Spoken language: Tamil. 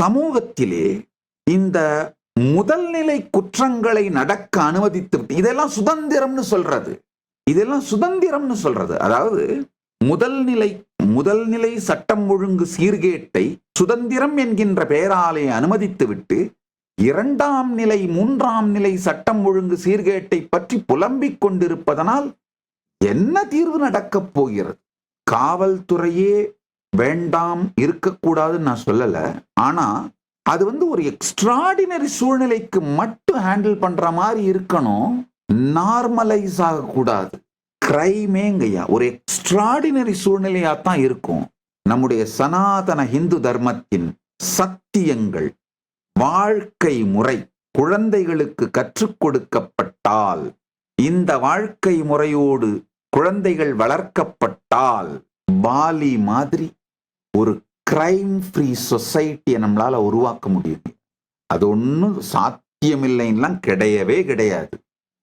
சமூகத்திலே இந்த முதல் நிலை குற்றங்களை நடக்க அனுமதித்து, இதெல்லாம் சுதந்திரம்னு சொல்றது, இதெல்லாம் சுதந்திரம்னு சொல்றது. அதாவது முதல் நிலை சட்டம் ஒழுங்கு சீர்கேட்டை சுதந்திரம் என்கின்ற பெயராலே அனுமதித்து விட்டு இரண்டாம் நிலை மூன்றாம் நிலை சட்டம் ஒழுங்கு சீர்கேட்டை பற்றி புலம்பிக் கொண்டிருப்பதனால் என்ன தீர்வு நடக்கப் போகிறது? காவல்துறையே வேண்டாம், இருக்கக்கூடாதுன்னு நான் சொல்லல. ஆனா அது ஒரு எக்ஸ்ட்ராடினரி சூழ்நிலைக்கு மட்டும் ஹேண்டில் பண்ற மாதிரி இருக்கணும், நார்மலைஸ் ஆகக்கூடாது. கிரைமேங்கய்யா ஒரு எக்ஸ்ட்ராடினரி சூழ்நிலையா தான் இருக்கும். நம்முடைய சனாதன இந்து தர்மத்தின் சத்தியங்கள், வாழ்க்கை முறை குழந்தைகளுக்கு கற்றுக் கொடுக்கப்பட்டால், இந்த வாழ்க்கை முறையோடு குழந்தைகள் வளர்க்கப்பட்டால் பாலி மாதிரி ஒரு கிரைம் ஃப்ரீ சொசைட்டியை நம்மளால உருவாக்க முடியும். அது ஒன்றும் சாத்தியமில்லைன்னா கிடையவே கிடையாது.